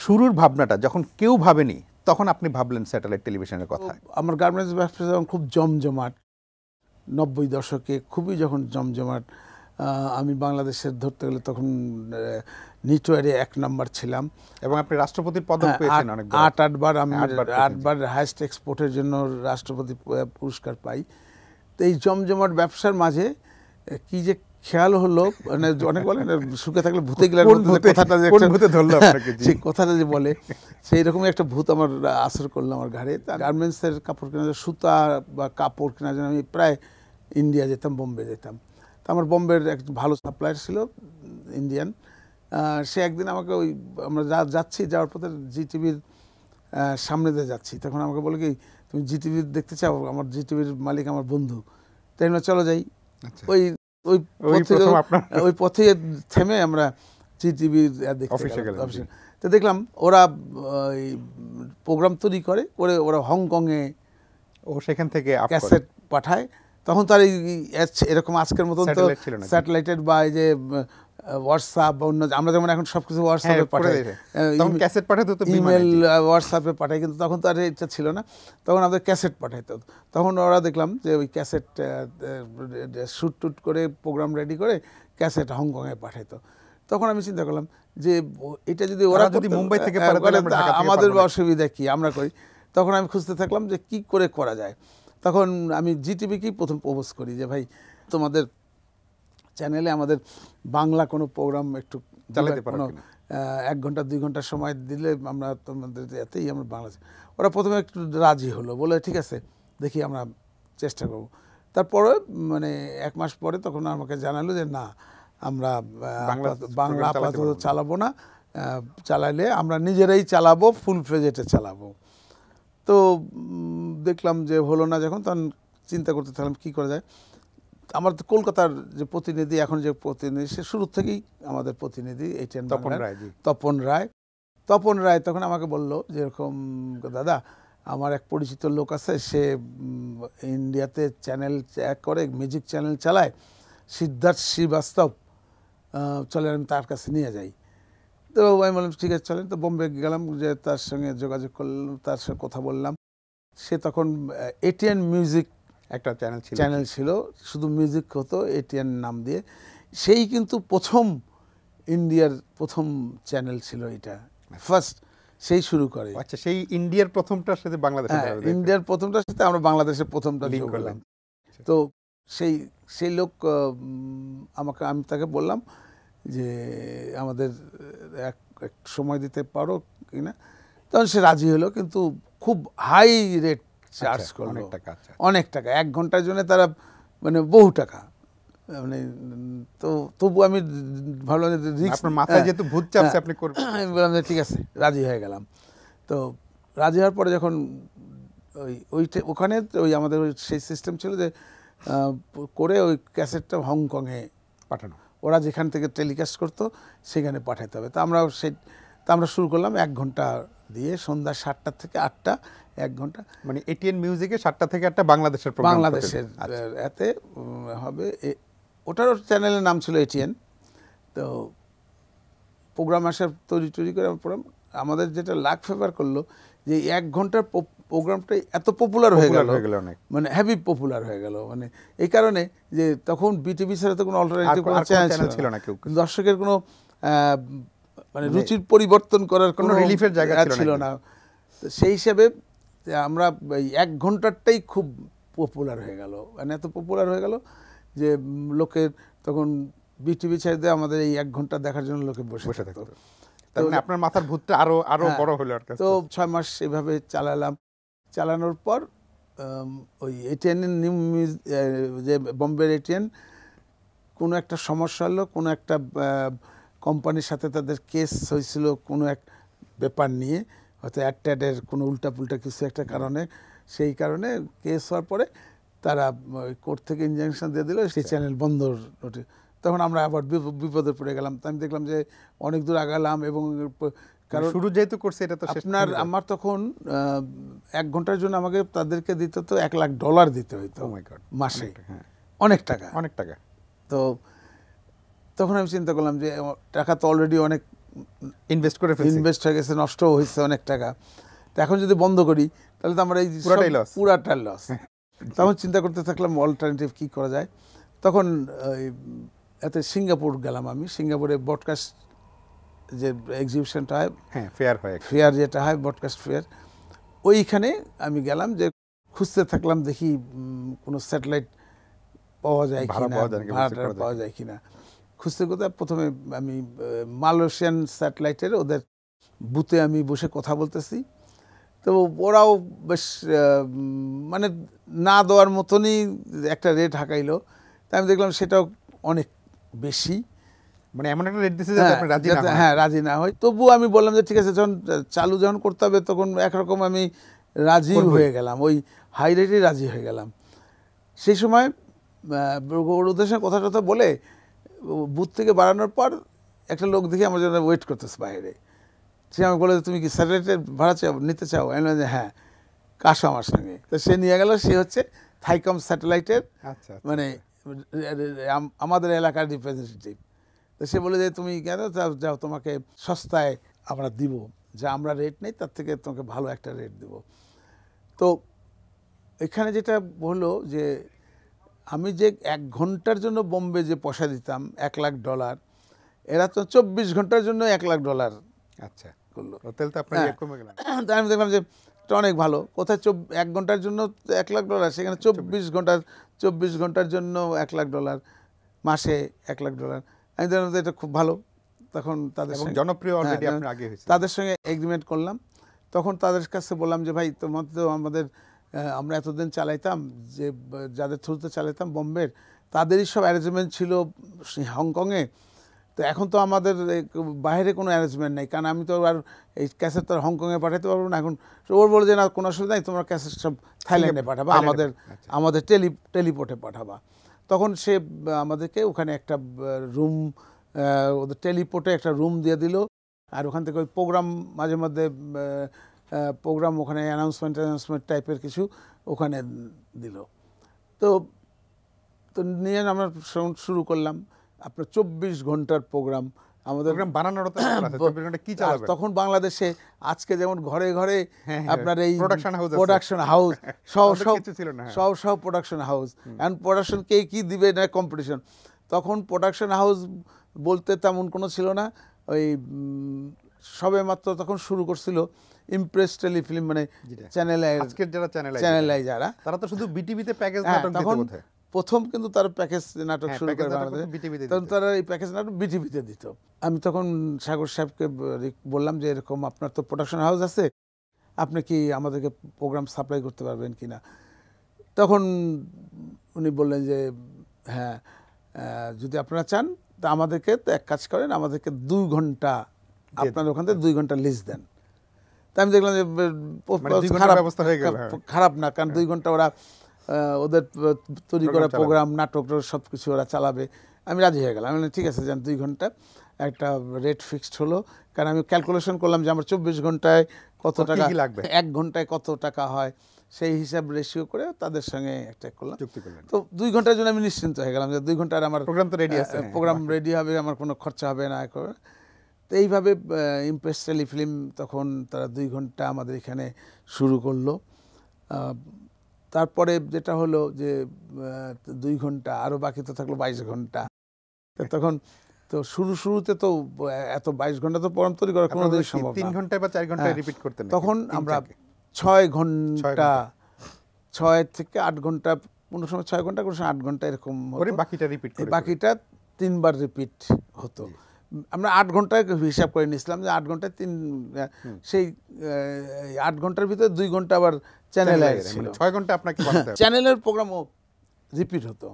শুরুর ভাবনাটা যখন কেউ ভাবেনি তখন আপনি ভাবলেন স্যাটেলাইট টেলিভিশনের কথা? আমার গার্মেন্টস ব্যবসা যখন খুব জমজমাট 90 দশকে, খুবই যখন জমজমাট, আমি বাংলাদেশের ধরতে গেলে তখন নিটওয়ারে 1 নম্বর ছিলাম এবং আপনি রাষ্ট্রপতির পদক পেয়েছেন অনেক 8বার। আমি 8বার হাইয়েস্ট এক্সপোর্টের জন্য রাষ্ট্রপতি পুরস্কার পাই। তো এই জমজমাট ব্যবসার মাঝে কি যে খেয়াল হলো, মানে অনেক বলে সুখে থাকলে ভূতে গেলে কথাটা যে সেই কথাটা যে বলে, সেই রকমই একটা ভূত আমার আসর করলো আমার ঘাড়ে। গার্মেন্টসের কাপড় কেনার জন্য, সুতা বা কাপড় কেনার জন্য আমি প্রায় ইন্ডিয়া যেতাম, বোম্বে যেতাম। তো আমার বোম্বের এক ভালো সাপ্লায়ার ছিল ইন্ডিয়ান। সে একদিন আমাকে আমরা যাচ্ছি, যাওয়ার পথে জিটিভির সামনে দিয়ে যাচ্ছি, তখন আমাকে বলে কি তুমি জিটিভি দেখতে চাও? আমার জিটিভির মালিক আমার বন্ধু। তাই না, চলো যাই। ওই পথে থেমে আমরা জিটিভির অফিসে গেলাম। তো দেখলাম ওরা প্রোগ্রাম তৈরি করে ওরা হংকংয়ে সেখান থেকে ক্যাসেট পাঠায়। তখন তার এরকম আজকের মতন তো স্যাটেলাইটের বা এই যে হোয়াটসঅ্যাপ বা অন্য, আমরা যেমন এখন সবকিছু হোয়াটসঅ্যাপে পাঠাই, ক্যাসেট পাঠাতো, ইমেল হোয়াটসঅ্যাপে পাঠাই, কিন্তু তখন তো আর এটা ছিল না, তখন আমাদের ক্যাসেট পাঠাইতো। তখন ওরা দেখলাম যে ওই ক্যাসেট শ্যুট টুট করে প্রোগ্রাম রেডি করে ক্যাসেট হংকংয়ে পাঠাইতো। তখন আমি চিন্তা করলাম যে এটা যদি ওরা যদি মুম্বাই থেকে আমাদের অসুবিধা কি, আমরা করি। তখন আমি খুঁজতে থাকলাম যে কি করে করা যায়। তখন আমি জিটিভিকেই প্রথম প্রপোজ করি যে ভাই তোমাদের চ্যানেলে আমাদের বাংলা কোনো প্রোগ্রাম একটু চালাতে পারো, 1 ঘন্টা 2 ঘন্টা সময় দিলে আমরা তোমাদের এতেই আমরা বাংলা। ওরা প্রথমে একটু রাজি হলো, বলে ঠিক আছে দেখি আমরা চেষ্টা করব। তারপরে মানে 1 মাস পরে তখন আমাকে জানালো যে না, আমরা বাংলা আপাতত চালাবো না, চালাইলে আমরা নিজেরাই চালাবো, ফুল ফ্লেজেটে চালাবো। তো দেখলাম যে হলো না যখন, তখন চিন্তা করতে থাকলাম কী করা যায়। আমার তো কলকাতার যে প্রতিনিধি, এখন যে প্রতিনিধি, সে শুরু থেকেই আমাদের প্রতিনিধি তপন রায় তখন আমাকে বলল যে এরকম দাদা আমার এক পরিচিত লোক আছে, সে ইন্ডিয়াতে চ্যানেল করে, মিউজিক চ্যানেল চালায়, সিদ্ধার্থ শ্রীবাস্তব, চলেন আমি তার কাছে নিয়ে যাই। তো আমি বললাম ঠিক আছে চলেন। তো বোম্বে গেলাম, যে তার সঙ্গে যোগাযোগ করলাম, তার সঙ্গে কথা বললাম। সে তখন এটিএন মিউজিক একটা চ্যানেল ছিল, শুধু মিউজিক হতো এটিএন নাম দিয়ে। সেই কিন্তু ইন্ডিয়ার প্রথম চ্যানেল ছিল এটা, ফার্স্ট সেই শুরু করে। আচ্ছা, সেই ইন্ডিয়ার প্রথমটার সাথে ইন্ডিয়ার প্রথমটার সাথে আমরা বাংলাদেশের প্রথমটা যোগ করলাম। তো সেই লোক আমি তাকে বললাম যে আমাদের এক সময় দিতে পারো কিনা। তখন সে রাজি হলো, কিন্তু খুব হাই রেট চার্জ করলো, অনেক টাকা। 1 ঘন্টার জন্য তারা মানে বহু টাকা, মানে তো তবু আমি ভাবলাম মাথায় যেহেতু ভূত চাপছে আপনি করবেন, আমি বললাম যে ঠিক আছে, রাজি হয়ে গেলাম। তো রাজি হওয়ার পরে যখন ওখানে আমাদের সেই সিস্টেম ছিল যে করে ওই ক্যাসেটটা হংকংয়ে পাঠানো, ওরা যেখান থেকে টেলিকাস্ট করতো সেখানে পাঠাতে হবে। তা আমরা শুরু করলাম 1 ঘন্টা দিয়ে, সন্ধ্যা 7টা থেকে 8টা, 1 ঘন্টা। মানে এটিএন মিউজিকে 7টা থেকে 8টা বাংলাদেশের এতে হবে। ওটারও চ্যানেলের নাম ছিল এটিএন। তো প্রোগ্রাম তৈরি করে আমাদের যেটা লাক ফেভার করলো যে 1 ঘন্টার প্রোগ্রামটাই এত পপুলার হয়ে গেল, মানে হেভি পপুলার হয়ে গেল। মানে এই কারণে যে তখন বিটিভি ছাড়া তো কোনো অল্টারনেটিভ চ্যানেল ছিল না, দর্শকের কোনো মানে রুচির পরিবর্তন করার কোনো রিলিফের জায়গা ছিল না। সেই হিসাবে আমরা 1 ঘন্টারটাই খুব পপুলার হয়ে গেল, মানে এত পপুলার হয়ে গেল যে লোকের তখন বিটিভি ছেড়ে দিয়ে আমাদের এই 1 ঘন্টা দেখার জন্য লোকে বসে থাকতো। আপনার মাথার ভূতটা আরো বড় হলো। তো 6 মাস এভাবে চালানোর পর ওই এটিএন যে বোম্বের এটিএন কোনো একটা সমস্যা হলো, কোনো একটা কোম্পানির সাথে তাদের কেস হয়েছিল কোনো এক ব্যাপার নিয়ে, হয়তো অ্যাডের কোনো উল্টাপুল্টা কিছু একটা কারণে। সেই কারণে কেস হওয়ার পরে তারা কোর্ট থেকে ইনজাংশন দিয়ে দিল, সেই চ্যানেল বন্ধ। তখন আমরা আবার বিপদে পড়ে গেলাম। আমি দেখলাম যে অনেক দূর আগালাম, এবং কারণ শুরু যেহেতু করছে এটা তো আমার তখন 1 ঘন্টার জন্য আমাকে তাদেরকে দিতে তো $1,00,000 দিতে হইতো মাসে, অনেক টাকা। অনেক টাকা। তো তখন আমি চিন্তা করলাম যে টাকা তো অলরেডি অনেক ইনভেস্ট করে ফেলছি, ইনভেস্ট হয়ে গেছে, নষ্টও হয়েছে অনেক টাকা। তো এখন যদি বন্ধ করি তাহলে তো আমরা এই পুরাটা লস। তখন চিন্তা করতে থাকলাম অল্টারনেটিভ কী করা যায়। তখন এতে সিঙ্গাপুর গেলাম আমি। সিঙ্গাপুরে ব্রডকাস্ট যে এক্সিবিশনটা হয়, হ্যাঁ ফেয়ার যেটা হয় ব্রডকাস্ট ফেয়ার, ওইখানে আমি গেলাম, যে খুঁজতে থাকলাম দেখি কোনো স্যাটেলাইট পাওয়া যায় কিনা, ভাড়াটা পাওয়া যায় কিনা। খুঁজতে কোথায় প্রথমে আমি মালয়েশিয়ান স্যাটেলাইটের ওদের বুথে আমি বসে কথা বলতেছি। তো ওরাও বেশ মানে না দেওয়ার মতনই একটা রেট হাঁকাইলো। তাই আমি দেখলাম সেটাও অনেক বেশি, মানে এমন একটা রেট দিচ্ছে যাতে আপনি রাজি না হন। হ্যাঁ, রাজি না হই। তবুও আমি বললাম যে ঠিক আছে, যখন চালু যখন করতে হবে তখন একরকম আমি রাজি হয়ে গেলাম, ওই হাই রেটে রাজি হয়ে গেলাম। সেই সময় ওদের সঙ্গে কথা টথা বলে বুথ থেকে বাড়ানোর পর একটা লোক দেখি আমার জন্য ওয়েট করতেছে বাইরে। সে আমাকে বলে, তুমি কি স্যাটেলাইটের ভাড়া নিতে চাও? আমি বললাম যে হ্যাঁ, কাশো আমার সঙ্গে। তো সে নিয়ে গেল, সে হচ্ছে থাইকম স্যাটেলাইটের মানে আমাদের এলাকার রিপ্রেজেন্টেটিভ। তো সে বলে যে তুমি কেন যাও, তোমাকে সস্তায় আমরা দিব, যা আমরা রেট নেই তার থেকে তোমাকে ভালো একটা রেট দিব। তো এখানে যেটা হলো যে আমি যে 1 ঘন্টার জন্য বোম্বে যে পয়সা দিতাম $1,00,000, এরা তো 24 ঘন্টার জন্য $1,00,000 আচ্ছা করলো। তাহলে তো আপনার কমে গেল। তাই আমি দেখলাম যে এটা অনেক ভালো। কোথায় 1 ঘন্টার জন্য $1,00,000, সেখানে 24 ঘন্টার জন্য $1,00,000, মাসে $1,00,000। আমি দেখলাম যে এটা খুব ভালো। তখন তাদের সঙ্গে জনপ্রিয় অলরেডি আপনার আগে হয়েছে, তাদের সঙ্গে এগ্রিমেন্ট করলাম। তখন তাদের কাছে বললাম যে ভাই, তোমাদের তো আমরা এতদিন চালাইতাম, যে যাদের থ্রুতে চালাইতাম বোম্বের, তাদেরই সব অ্যারেঞ্জমেন্ট ছিল হংকংয়ে। তো এখন তো আমাদের বাইরে কোনো অ্যারেঞ্জমেন্ট নেই, কারণ আমি তো আর এই ক্যাসেট তো হংকংয়ে পাঠাতে পারবো না। এখন ওর বলে যে না, কোনো অসুবিধা নেই, তোমরা ক্যাসেট সব থাইল্যান্ডে পাঠাবা, আমাদের টেলিপোর্টে পাঠাবা। তখন সে আমাদেরকে ওখানে একটা রুম, ওদের টেলিপোর্টে একটা রুম দিয়ে দিল। আর ওখান থেকে ওই প্রোগ্রাম মাঝে মধ্যে প্রোগ্রাম ওখানে অ্যানাউন্সমেন্ট টাইপের কিছু ওখানে দিল। তো নিয়ে আমরা শুরু করলাম। আপনার 24 ঘন্টার প্রোগ্রাম আমাদের বানানোর। তখন বাংলাদেশে আজকে যেমন ঘরে ঘরে আপনার এই প্রোডাকশন হাউস সব প্রোডাকশন হাউস, এখন প্রোডাকশন কে কি দিবে না কম্পিটিশন। তখন প্রোডাকশন হাউস বলতে তেমন কোনো ছিল না। ওই সবে মাত্র তখন শুরু করছিল ইমপ্রেস টেলিফিল্ম, মানে চ্যানেল আই যারা, তারা তো শুধু বিটিভিতে প্যাকেজ নাটক দিত বোধহয় প্রথম, কিন্তু তারা প্যাকেজ নাটক শুরু করে বাংলাদেশে, তখন তারা এই প্যাকেজ নাটক বিটিভিতে দিত। আমি তখন সাগর সাহেবকে বললাম যে এরকম আপনার তো প্রোডাকশন হাউস আছে, আপনি কি আমাদেরকে প্রোগ্রাম সাপ্লাই করতে পারবেন কিনা? তখন উনি বললেন যে হ্যাঁ, যদি আপনারা চান তা আমাদেরকে এক কাজ করেন, আমাদেরকে 2 ঘন্টা আপনার ওখান থেকে 2 ঘন্টা লিস্ট দেন। তা আমি দেখলাম যে খারাপ না, কারণ 2 ঘন্টা ওরা ওদের তৈরি করা প্রোগ্রাম, নাটক সব কিছু ওরা চালাবে। আমি রাজি হয়ে গেলাম। আমি ঠিক আছে, যান 2 ঘন্টা, একটা রেট ফিক্সড হলো। কারণ আমি ক্যালকুলেশন করলাম যে আমার 24 ঘন্টায় কত টাকা লাগবে, 1 ঘন্টায় কত টাকা হয়, সেই হিসাব রেশিও করে তাদের সঙ্গে একটা করলাম, চুক্তি করলাম। তো 2 ঘন্টার জন্য আমি নিশ্চিন্ত হয়ে গেলাম যে 2 ঘন্টার আমার প্রোগ্রাম তো রেডি আছে, প্রোগ্রাম রেডি হবে, আমার কোনো খরচা হবে না। তো এইভাবে ইমপ্রেস টেলিফিল্ম তখন তারা 2 ঘন্টা আমাদের এখানে শুরু করলো। তারপরে যেটা হলো যে 2 ঘন্টা, আরও বাকি তো থাকলো 22 ঘন্টা। তখন তো শুরুতে তো এত 22 ঘন্টা তো প্রোগ্রাম তৈরি করা কোনো দিন সম্ভব না। 3 ঘন্টা বা 4 ঘন্টা রিপিট করতেন। তখন আমরা 6 ঘন্টা, 6 থেকে 8 ঘন্টা, কোনো সময় 6 ঘন্টা, কোনো সময় 8 ঘন্টা এরকম করে বাকিটা রিপিট করে, বাকিটা 3 বার রিপিট হতো। আমরা 8 ঘন্টায় হিসাব করে নিয়েছিলাম যে 8 ঘন্টায় 3, সেই 8 ঘন্টার ভিতরে 2 ঘন্টা আবার চ্যানেল ছিল, 6 ঘন্টা আপনাকে চ্যানেলের প্রোগ্রামও রিপিট হতো।